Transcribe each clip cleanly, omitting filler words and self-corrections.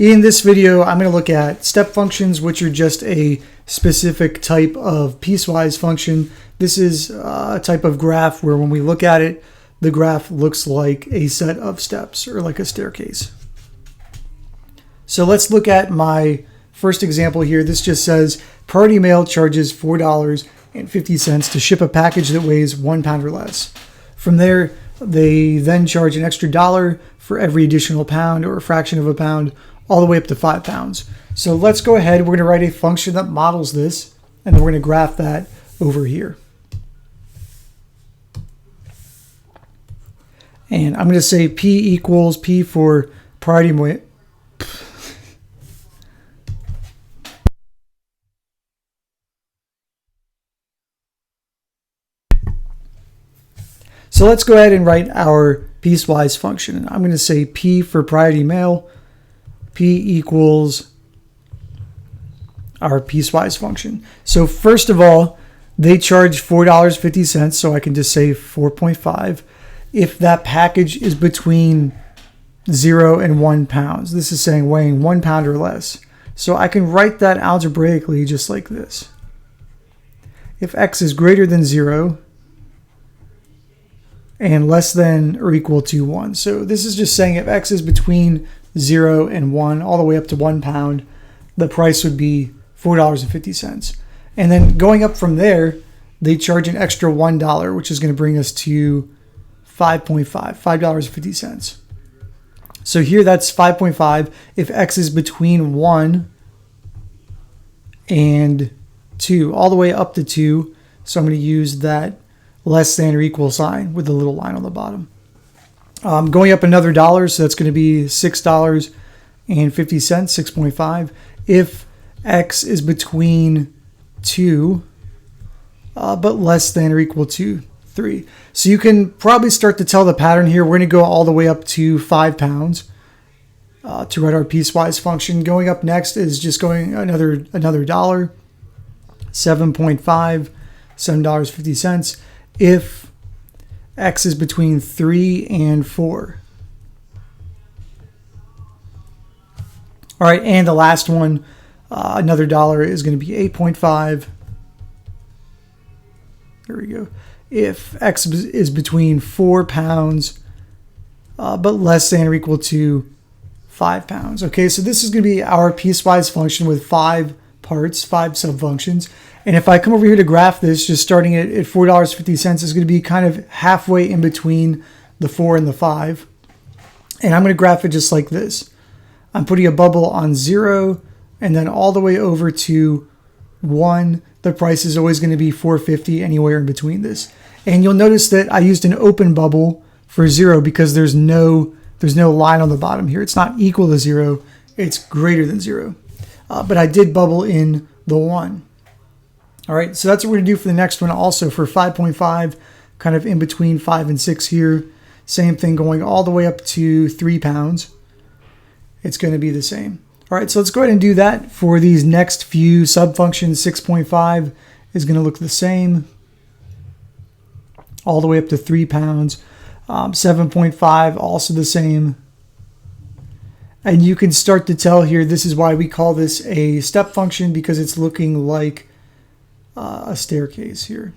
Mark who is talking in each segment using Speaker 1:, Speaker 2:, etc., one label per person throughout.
Speaker 1: In this video, I'm going to look at step functions, which are just a specific type of piecewise function. This is a type of graph where when we look at it, the graph looks like a set of steps or like a staircase. So let's look at my first example here. This just says Priority Mail charges $4.50 to ship a package that weighs 1 pound or less. From there, they then charge an extra $1 for every additional pound or a fraction of a pound, all the way up to 5 pounds. So let's go ahead. We're going to write a function that models this, and then we're going to graph that over here. And I'm going to say P equals P for priority mail. So let's go ahead and write our piecewise function. I'm going to say P for priority mail. P equals our piecewise function. So first of all, they charge $4.50, so I can just say 4.5 if that package is between 0 and 1 pounds. This is saying weighing 1 pound or less. So I can write that algebraically just like this. If x is greater than 0 and less than or equal to 1. So this is just saying if x is between 0 and 1, all the way up to 1 pound, the price would be $4.50. And then going up from there, they charge an extra $1, which is going to bring us to 5.5, $5.50. So here that's 5.5 if x is between 1 and 2, all the way up to 2. So I'm going to use that less than or equal sign with the little line on the bottom. Going up another $1, so that's going to be $6.50, 6.5 if x is between 2 but less than or equal to 3. So you can probably start to tell the pattern here. We're going to go all the way up to 5 pounds to write our piecewise function. Going up next is just going another $1, 7.5, $7.50 if x is between 3 and 4. All right, and the last one, another $1 is going to be 8.5. There we go. If x is between 4 pounds, but less than or equal to 5 pounds. Okay, so this is going to be our piecewise function with 5 parts, 5 subfunctions. And if I come over here to graph this, just starting at $4.50 is going to be kind of halfway in between the 4 and the 5. And I'm going to graph it just like this. I'm putting a bubble on 0 and then all the way over to 1. The price is always going to be $4.50 anywhere in between this. And you'll notice that I used an open bubble for 0 because there's no line on the bottom here. It's not equal to 0. It's greater than 0. But I did bubble in the 1. All right, so that's what we're going to do for the next one also for 5.5, kind of in between 5 and 6 here. Same thing going all the way up to 3 pounds. It's going to be the same. All right, so let's go ahead and do that for these next few subfunctions. 6.5 is going to look the same all the way up to 3 pounds. 7.5 also the same. And you can start to tell here, this is why we call this a step function, because it's looking like a staircase here.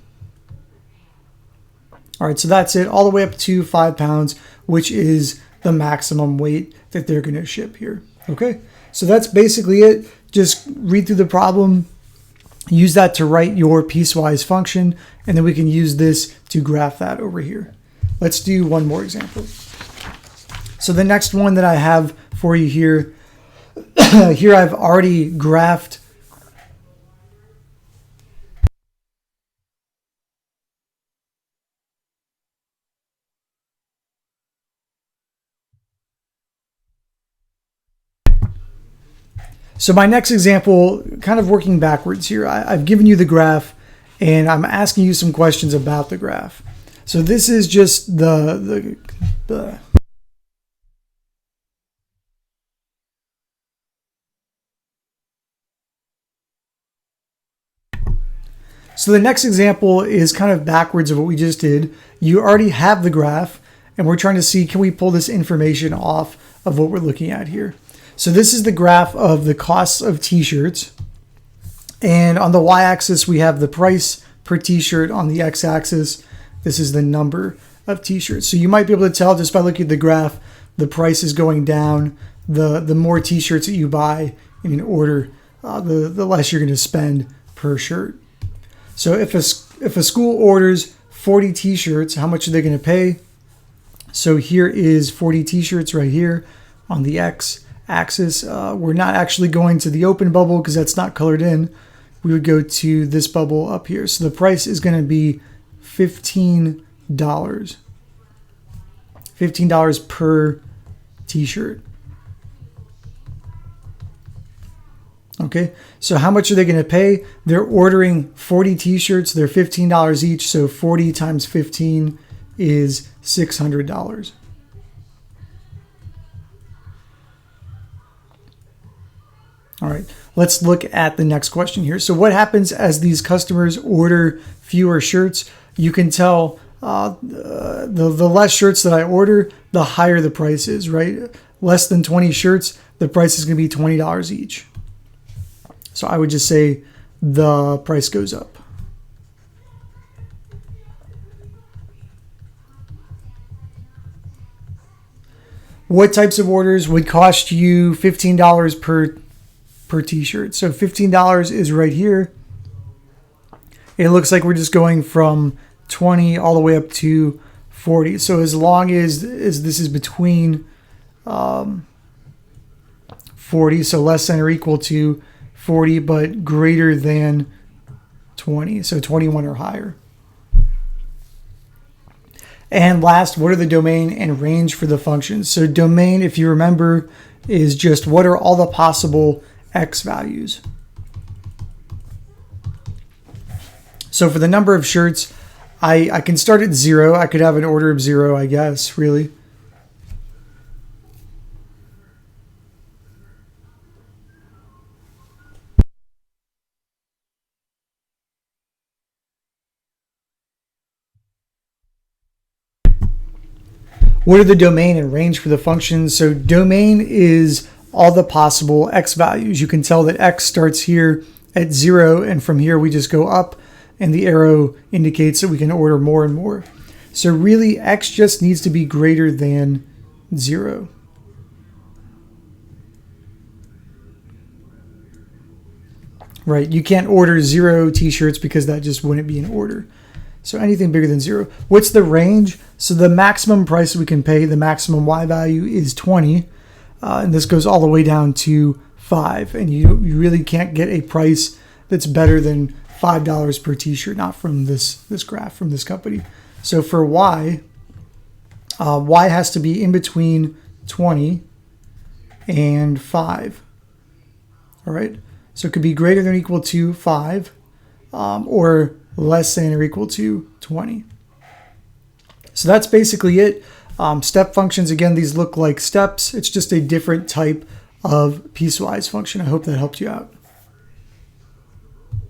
Speaker 1: All right, so that's it, all the way up to 5 pounds, which is the maximum weight that they're going to ship here. Okay, so that's basically it. Just read through the problem, use that to write your piecewise function, and then we can use this to graph that over here. Let's do one more example. So the next one that I have for you here, here I've already graphed So my next example, kind of working backwards here, I've given you the graph and I'm asking you some questions about the graph. So this is just So the next example is kind of backwards of what we just did. You already have the graph and we're trying to see, can we pull this information off of what we're looking at here. So this is the graph of the costs of t-shirts. And on the y-axis, we have the price per t-shirt. On the x-axis, this is the number of t-shirts. So you might be able to tell just by looking at the graph, the price is going down. The more t-shirts that you buy in an order, the less you're going to spend per shirt. So if a school orders 40 t-shirts, how much are they going to pay? So here is 40 t-shirts right here on the x-axis. We're not actually going to the open bubble because that's not colored in. We would go to this bubble up here. So the price is going to be $15. $15 per t-shirt. Okay, so how much are they going to pay? They're ordering 40 t-shirts. They're $15 each. So 40 times 15 is $600. All right, let's look at the next question here. So what happens as these customers order fewer shirts? You can tell the less shirts that I order, the higher the price is, right? Less than 20 shirts, the price is going to be $20 each. So I would just say the price goes up. What types of orders would cost you $15 per t-shirt? So $15 is right here. It looks like we're just going from 20 all the way up to 40. So as long as this is between 40, so less than or equal to 40, but greater than 20, so 21 or higher. And last, what are the domain and range for the functions? So domain, if you remember, is just what are all the possible x values. So for the number of shirts, I can start at 0. I could have an order of 0, I guess, really. What are the domain and range for the functions? So domain is all the possible x values. You can tell that x starts here at 0, and from here we just go up, and the arrow indicates that we can order more and more. So really, x just needs to be greater than 0. Right, you can't order 0 t-shirts because that just wouldn't be an order. So anything bigger than 0. What's the range? So the maximum price we can pay, the maximum y value is 20. And this goes all the way down to 5. And you really can't get a price that's better than $5 per t-shirt, not from this graph, from this company. So for y, y has to be in between 20 and 5. All right. So it could be greater than or equal to 5 or less than or equal to 20. So that's basically it. Step functions, again, these look like steps. It's just a different type of piecewise function. I hope that helped you out.